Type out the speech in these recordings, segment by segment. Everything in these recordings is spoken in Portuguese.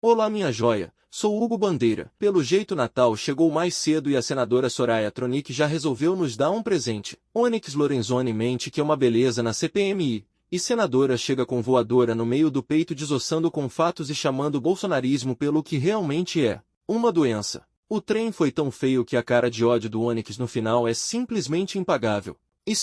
Olá minha joia, sou Hugo Bandeira. Pelo jeito Natal chegou mais cedo e a senadora Soraya Tronic já resolveu nos dar um presente. Onyx Lorenzoni mente que é uma beleza na CPMI. E senadora chega com voadora no meio do peito desossando com fatos e chamando o bolsonarismo pelo que realmente é. Uma doença. O trem foi tão feio que a cara de ódio do Onyx no final é simplesmente impagável.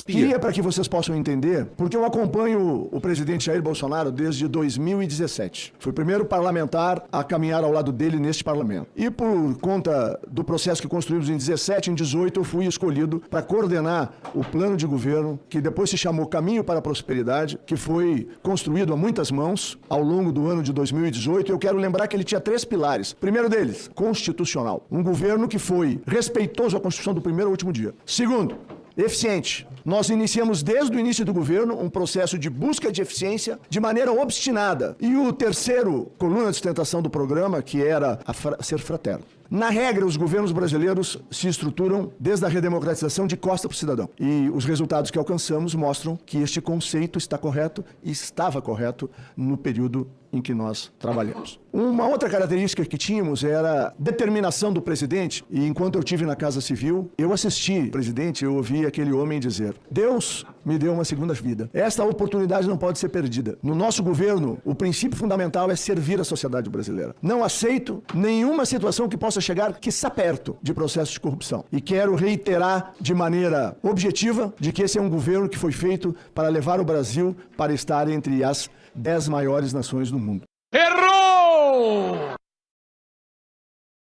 Queria para que vocês possam entender, porque eu acompanho o presidente Jair Bolsonaro desde 2017. Fui o primeiro parlamentar a caminhar ao lado dele neste parlamento. E por conta do processo que construímos em 17, em 18, eu fui escolhido para coordenar o plano de governo, que depois se chamou Caminho para a Prosperidade, que foi construído a muitas mãos ao longo do ano de 2018. Eu quero lembrar que ele tinha 3 pilares. Primeiro deles, constitucional. Um governo que foi respeitoso à Constituição do primeiro ao último dia. Segundo, eficiente. Nós iniciamos desde o início do governo um processo de busca de eficiência de maneira obstinada. E o terceiro, coluna de sustentação do programa, que era ser fraterno. Na regra, os governos brasileiros se estruturam desde a redemocratização de costa para o cidadão. E os resultados que alcançamos mostram que este conceito está correto e estava correto no período em que nós trabalhamos. Uma outra característica que tínhamos era a determinação do presidente, e enquanto eu estive na Casa Civil, eu assisti o presidente, eu ouvi aquele homem dizer: Deus me deu uma segunda vida. Esta oportunidade não pode ser perdida. No nosso governo, o princípio fundamental é servir a sociedade brasileira. Não aceito nenhuma situação que possa chegar, quiçá perto, de processo de corrupção. E quero reiterar de maneira objetiva de que esse é um governo que foi feito para levar o Brasil para estar entre as 10 maiores nações do mundo. Errou!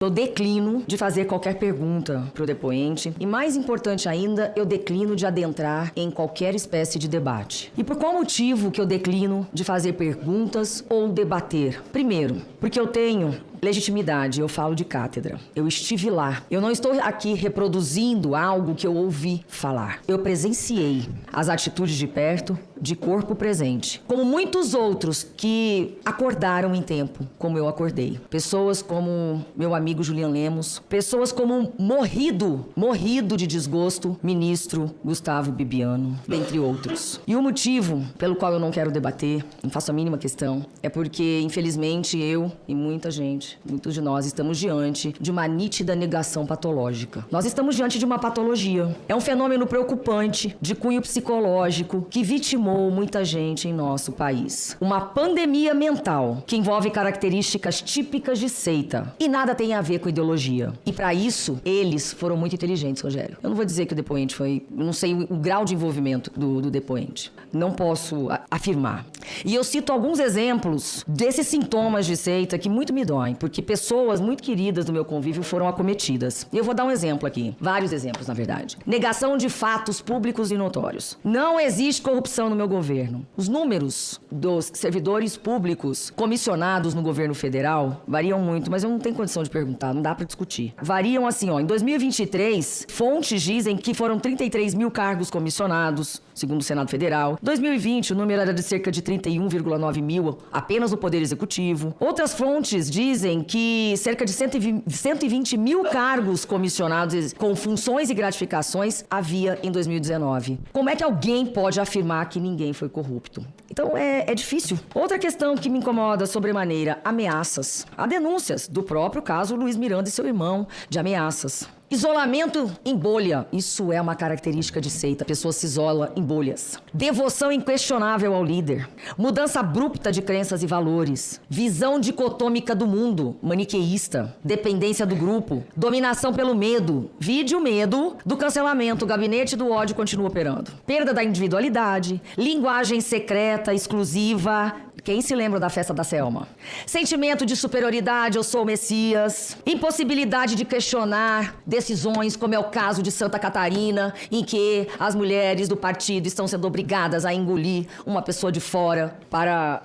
Eu declino de fazer qualquer pergunta para o depoente e, mais importante ainda, eu declino de adentrar em qualquer espécie de debate. E por qual motivo que eu declino de fazer perguntas ou debater? Primeiro, porque eu tenho legitimidade, eu falo de cátedra. Eu estive lá. Eu não estou aqui reproduzindo algo que eu ouvi falar. Eu presenciei as atitudes de perto, de corpo presente. Como muitos outros que acordaram em tempo, como eu acordei. Pessoas como meu amigo Julian Lemos. Pessoas como morrido de desgosto, ministro Gustavo Bibiano, dentre outros. E o motivo pelo qual eu não quero debater, não faço a mínima questão, é porque, infelizmente, eu e muita gente, muitos de nós, estamos diante de uma nítida negação patológica. Nós estamos diante de uma patologia. É um fenômeno preocupante, de cunho psicológico, que vitimou muita gente em nosso país. Uma pandemia mental que envolve características típicas de seita. E nada tem a ver com ideologia. E para isso, eles foram muito inteligentes, Rogério. Eu não vou dizer que o depoente foi... Eu não sei o grau de envolvimento do depoente. Não posso afirmar. E eu cito alguns exemplos desses sintomas de seita que muito me doem, porque pessoas muito queridas do meu convívio foram acometidas. E eu vou dar um exemplo aqui. Vários exemplos, na verdade. Negação de fatos públicos e notórios. Não existe corrupção no meu governo. Os números dos servidores públicos comissionados no governo federal variam muito, mas eu não tenho condição de perguntar, não dá para discutir. Variam assim, ó, em 2023, fontes dizem que foram 33 mil cargos comissionados, segundo o Senado Federal. Em 2020, o número era de cerca de 31,9 mil apenas no Poder Executivo. Outras fontes dizem que cerca de 120 mil cargos comissionados com funções e gratificações havia em 2019. Como é que alguém pode afirmar que ninguém foi corrupto? Então é difícil. Outra questão que me incomoda sobremaneira, ameaças. Há denúncias do próprio caso Luiz Miranda e seu irmão de ameaças. Isolamento em bolha. Isso é uma característica de seita. A pessoa se isola em bolhas. Devoção inquestionável ao líder. Mudança abrupta de crenças e valores. Visão dicotômica do mundo, maniqueísta. Dependência do grupo. Dominação pelo medo. Vide o medo do cancelamento. O gabinete do ódio continua operando. Perda da individualidade. Linguagem secreta, exclusiva. Quem se lembra da festa da Selma? Sentimento de superioridade, eu sou o Messias. Impossibilidade de questionar decisões, como é o caso de Santa Catarina, em que as mulheres do partido estão sendo obrigadas a engolir uma pessoa de fora para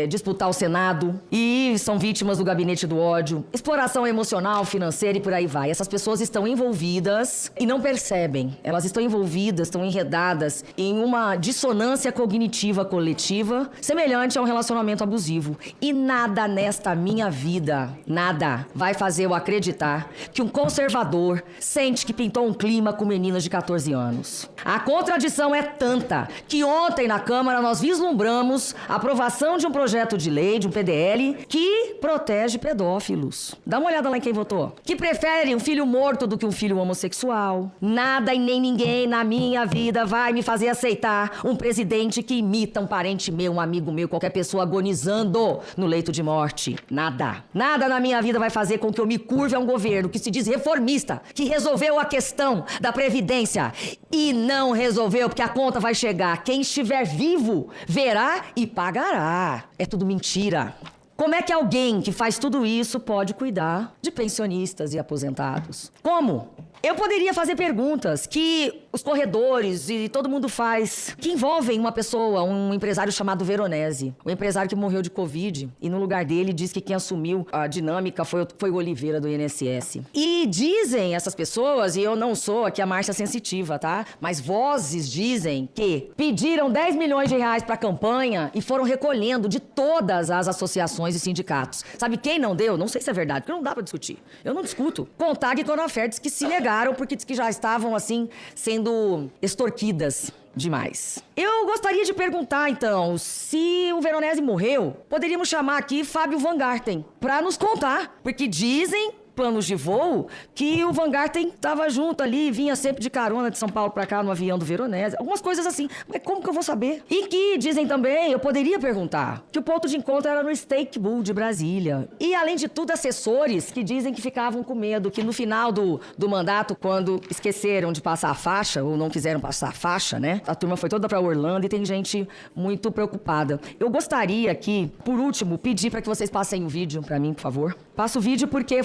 disputar o Senado e são vítimas do gabinete do ódio, exploração emocional, financeira e por aí vai. Essas pessoas estão envolvidas e não percebem. Elas estão envolvidas, estão enredadas em uma dissonância cognitiva coletiva semelhante a um relacionamento abusivo. E nada nesta minha vida, nada, vai fazer eu acreditar que um conservador sente que pintou um clima com meninas de 14 anos. A contradição é tanta que ontem na Câmara nós vislumbramos a aprovação de de um projeto de lei, de um PDL, que protege pedófilos. Dá uma olhada lá em quem votou. Que prefere um filho morto do que um filho homossexual. Nada e nem ninguém na minha vida vai me fazer aceitar um presidente que imita um parente meu, um amigo meu, qualquer pessoa agonizando no leito de morte. Nada. Nada na minha vida vai fazer com que eu me curve a um governo que se diz reformista, que resolveu a questão da Previdência e não resolveu, porque a conta vai chegar. Quem estiver vivo verá e pagará. É tudo mentira. Como é que alguém que faz tudo isso pode cuidar de pensionistas e aposentados? Como? Eu poderia fazer perguntas que os corredores e todo mundo faz, que envolvem uma pessoa, um empresário chamado Veronese, um empresário que morreu de Covid, e no lugar dele diz que quem assumiu a dinâmica foi o Oliveira do INSS. E dizem essas pessoas, e eu não sou aqui a Márcia sensitiva, tá? Mas vozes dizem que pediram 10 milhões de reais pra campanha e foram recolhendo de todas as associações e sindicatos. Sabe quem não deu? Não sei se é verdade, porque não dá pra discutir. Eu não discuto. Contag e Conafer diz que se negaram porque diz que já estavam, assim, sendo extorquidas demais. Eu gostaria de perguntar, então, se o Veronese morreu, poderíamos chamar aqui Fábio Van Garten pra nos contar, porque dizem planos de voo que o Van Garten estava junto ali, vinha sempre de carona de São Paulo pra cá no avião do Veronese, algumas coisas assim. Mas como que eu vou saber? E que dizem também, eu poderia perguntar, que o ponto de encontro era no Steak Bull de Brasília. E além de tudo, assessores que dizem que ficavam com medo, que no final do mandato, quando esqueceram de passar a faixa, ou não quiseram passar a faixa, né? A turma foi toda pra Orlando e tem gente muito preocupada. Eu gostaria aqui, por último, pedir pra que vocês passem o vídeo pra mim, por favor. Passa o vídeo porque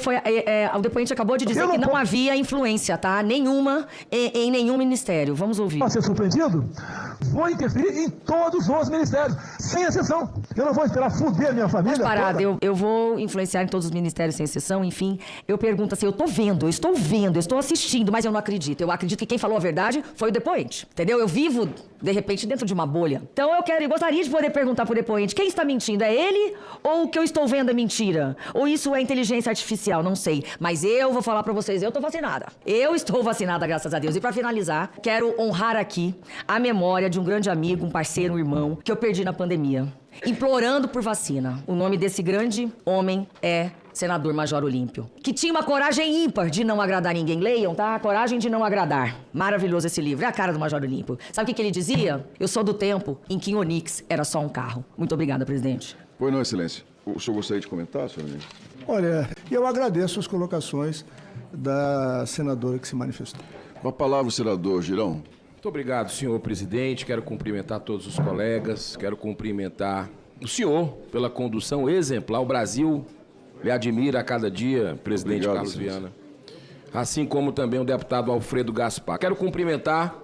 o depoente acabou de dizer que não havia influência, tá? Nenhuma em nenhum ministério. Vamos ouvir. Para ser surpreendido, vou interferir em todos os ministérios, sem exceção. Eu não vou esperar fuder a minha família. Parada, eu vou influenciar em todos os ministérios, sem exceção. Enfim, eu pergunto assim, eu estou assistindo, mas eu não acredito. Eu acredito que quem falou a verdade foi o depoente, entendeu? Eu vivo, de repente, dentro de uma bolha. Então eu gostaria de poder perguntar pro depoente, quem está mentindo? É ele ou o que eu estou vendo é mentira? Ou isso é inteligência artificial? Não sei. Mas eu vou falar pra vocês, eu tô vacinada. Eu estou vacinada, graças a Deus. E pra finalizar, quero honrar aqui a memória de um grande amigo, um parceiro, um irmão, que eu perdi na pandemia, implorando por vacina. O nome desse grande homem é senador Major Olímpio, que tinha uma coragem ímpar de não agradar ninguém. Leiam, tá? Coragem de não agradar. Maravilhoso esse livro. É a cara do Major Olímpio. Sabe o que ele dizia? Eu sou do tempo em que Onix era só um carro. Muito obrigada, presidente. Pois não, excelência. O senhor gostaria de comentar, senhor ministro? Olha, eu agradeço as colocações da senadora que se manifestou. Com a palavra, o senador Girão. Muito obrigado, senhor presidente. Quero cumprimentar todos os colegas. Quero cumprimentar o senhor pela condução exemplar. O Brasil lhe admira a cada dia, presidente Obrigado, Carlos senhor. Viana. Assim como também o deputado Alfredo Gaspar. Quero cumprimentar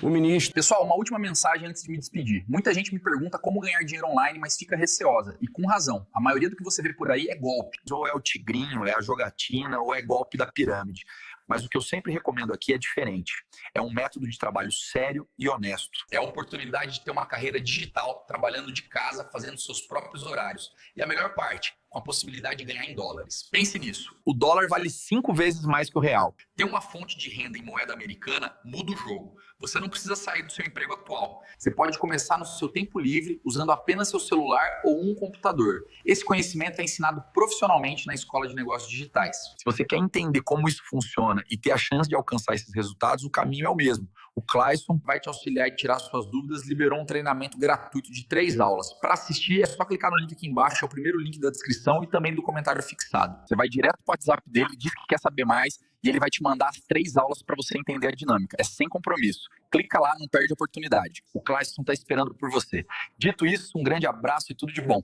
o ministro. Pessoal, uma última mensagem antes de me despedir. Muita gente me pergunta como ganhar dinheiro online, mas fica receosa. E com razão. A maioria do que você vê por aí é golpe. Ou é o tigrinho, é a jogatina, ou é golpe da pirâmide. Mas o que eu sempre recomendo aqui é diferente. É um método de trabalho sério e honesto. É a oportunidade de ter uma carreira digital, trabalhando de casa, fazendo seus próprios horários. E a melhor parte, com a possibilidade de ganhar em dólares. Pense nisso. O dólar vale 5 vezes mais que o real. Ter uma fonte de renda em moeda americana muda o jogo. Você não precisa sair do seu emprego atual. Você pode começar no seu tempo livre, usando apenas seu celular ou um computador. Esse conhecimento é ensinado profissionalmente na Escola de Negócios Digitais. Se você quer entender como isso funciona e ter a chance de alcançar esses resultados, o caminho é o mesmo. O Clayson vai te auxiliar e tirar suas dúvidas, liberou um treinamento gratuito de 3 aulas. Para assistir, é só clicar no link aqui embaixo, é o primeiro link da descrição e também do comentário fixado. Você vai direto para o WhatsApp dele, diz que quer saber mais e ele vai te mandar as 3 aulas para você entender a dinâmica. É sem compromisso. Clica lá, não perde a oportunidade. O Clayson está esperando por você. Dito isso, um grande abraço e tudo de bom.